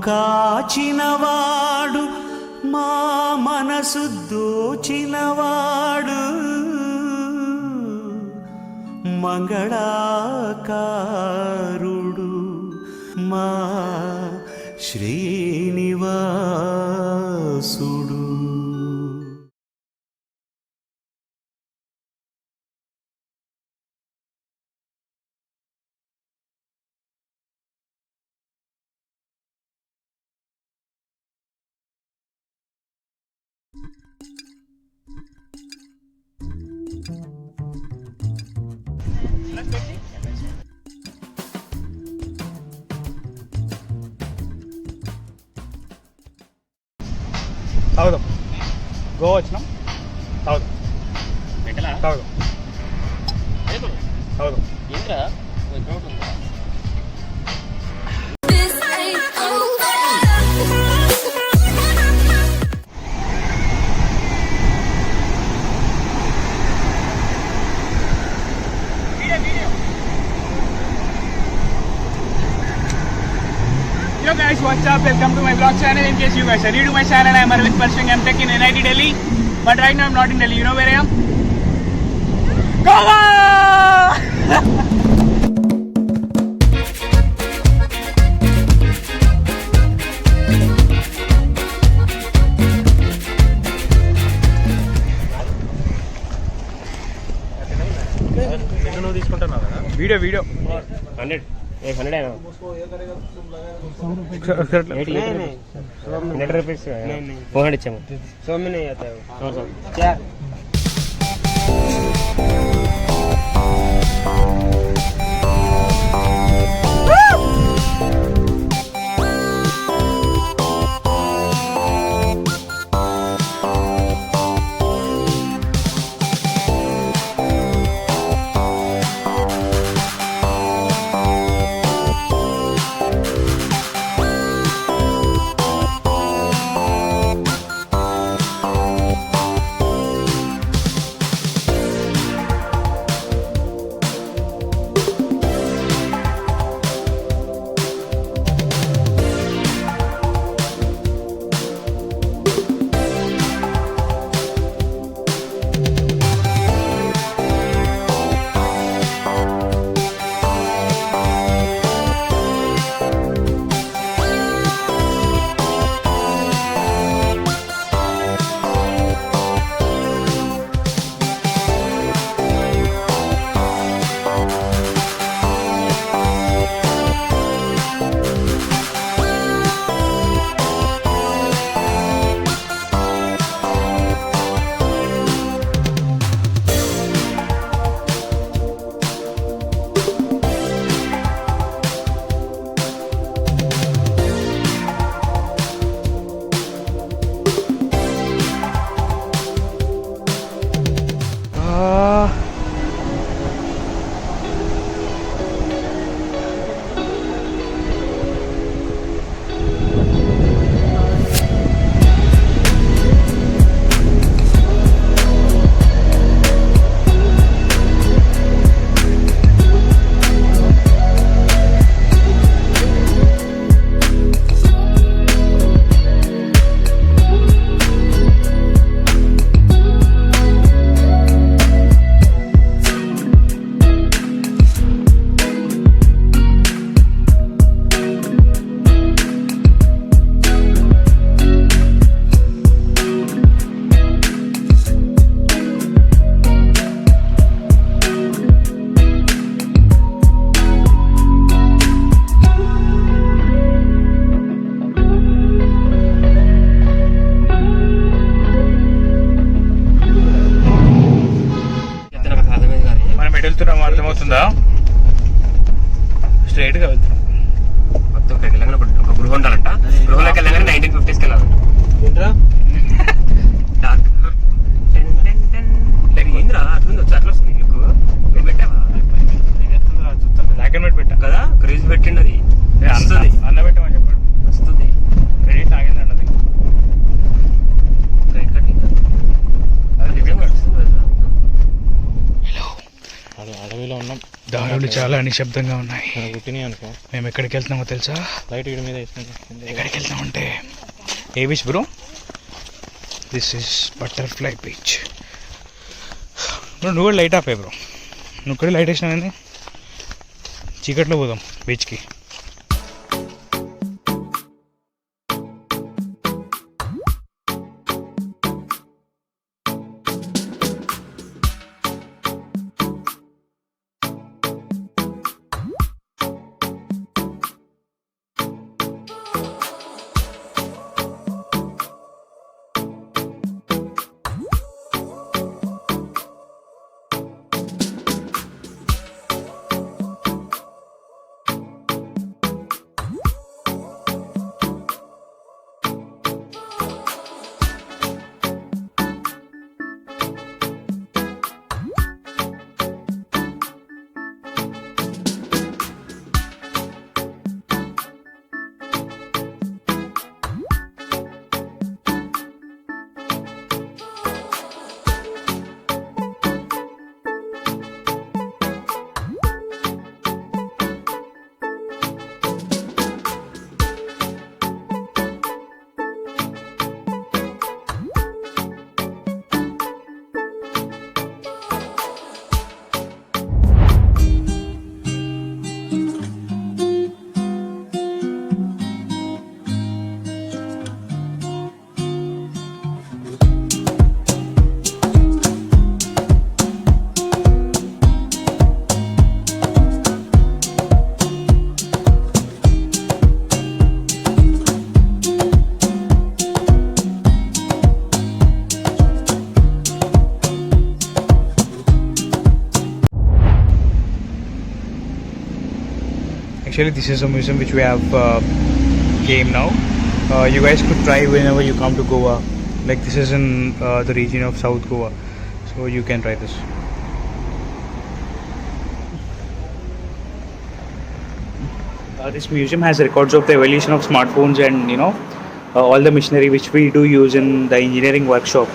కాచినవాడు మా మనసు దోచినవాడు మంగళాకారుడు మా శ్రీనివాసుడు. తాగుదాం, గోవా వచ్చినాం, తాగుదాం తాగుదాం తాగుదాం. Hello guys, what's up? Welcome to my vlog channel. In case you guys are new to my channel, I am Arvind pursuing M.Tech in IIT Delhi. But right now I am not in Delhi. You know where I am? Gola! Video 100 ₹100 400 इच्छामु 100 में नहीं आता है वो। क्या అర్థమవుతుందా? Straight గా వెళ్తున్నాం. మొత్తం ఇక్కడికి వెళ్ళగానే ఒక గృహం ఉండాలంట. గృహంలోకి వెళ్ళగానే 1950s వెళ్ళాలి. ఏంద్రా అట్లుంది, వచ్చి అట్లా వస్తుంది లుక్. నువ్వు పెట్టావా? బ్లాక్ అండ్ వైట్ పెట్టా కదా, క్రేజ్ పెట్టిండి. అది వస్తుంది, అన్న పెట్టమని చెప్పాడు. వస్తుంది. క్రెడిట్ తాగింది అన్నది. క్రెడిట్ కట్టింగ్ అడవిలో ఉన్నాం. రోడ్లు చాలా నిశ్శబ్దంగా ఉన్నాయి. పుట్టినాయి అనుకో. మేము ఎక్కడికి వెళ్తున్నామో తెలుసా? లైట్ వీడి మీద వేసుకుంటే ఎక్కడికి వెళ్తామంటే ఏ beach bro? This is butterfly beach. నువ్వు కూడా లైట్ ఆపే బ్రో. నువ్వు కూడా లైట్ వేసినావు. చీకట్లో పోదాం బీచ్కి. Actually, this is a museum which we have came now. You guys could try whenever you come to Goa. Like this is in the region of South Goa, so you can try this. This museum has records of the evolution of smartphones and all the machinery which we do use in the engineering workshop,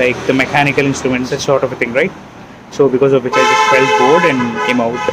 like the mechanical instruments, that sort of a thing, right? So because of which I just felt bored and came out.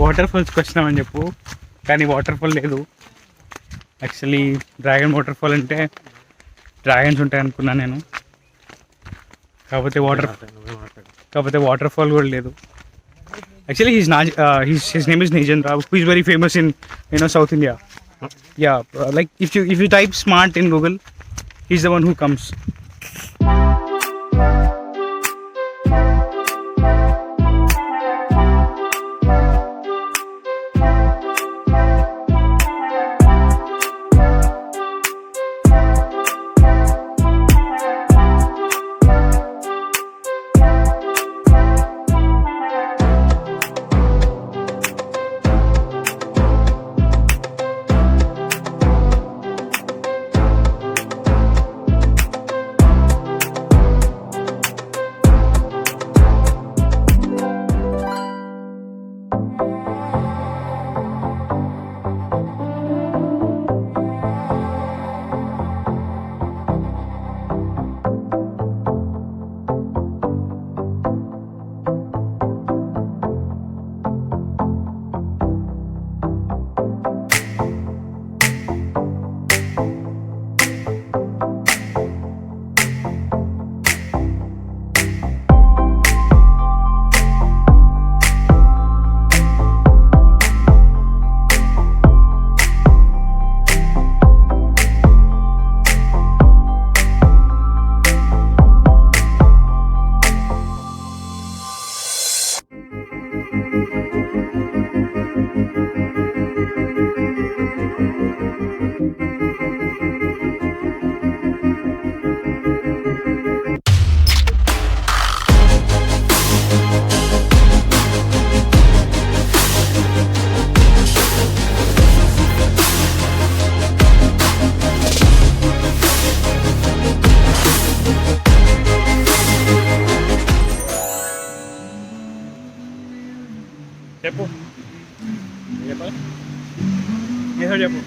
వాటర్ఫాల్స్కి వచ్చినామని చెప్పు, కానీ waterfall లేదు. Actually dragon waterfall అంటే dragons ఉంటాయి అనుకున్నాను నేను, కాకపోతే waterfall కూడా లేదు. Actually, his name is Nijan Rao, who is very famous in South India. Yeah, like if you type smart in Google, he's the one who comes. ఏదో చెప్పు.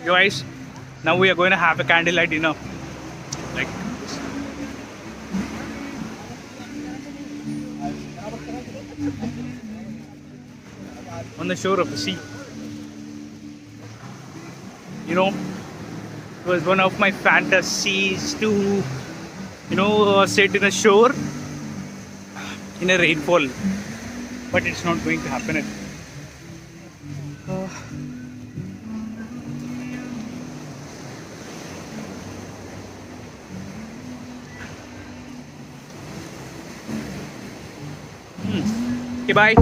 Guys, now we are going to have a candlelight dinner. Like this. On the shore of the sea. You know, it was one of my fantasies to, sit in a shore in a rainfall. But it's not going to happen. Okay, bye.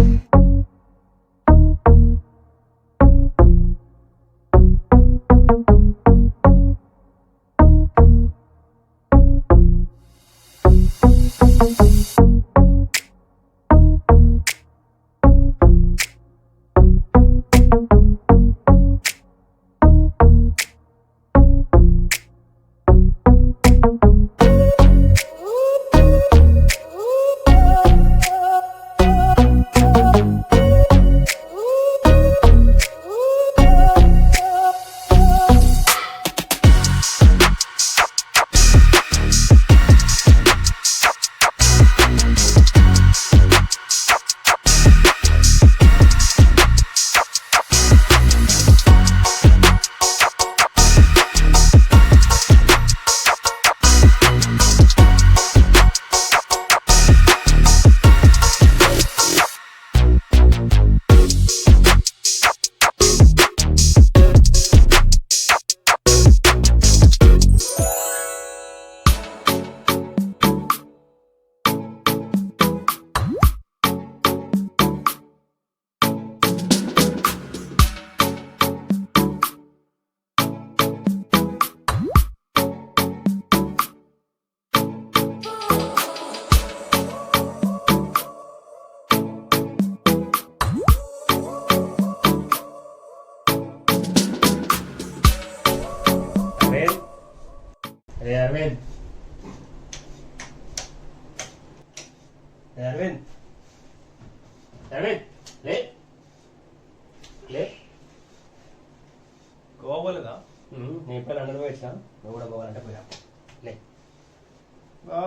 Arvind. Arvind. Arvind. లే లే గోవా పోలేదా? నీ పేరు అందరూ వచ్చినా నువ్వు కూడా పోవాలంటే పోయా లే ఆ,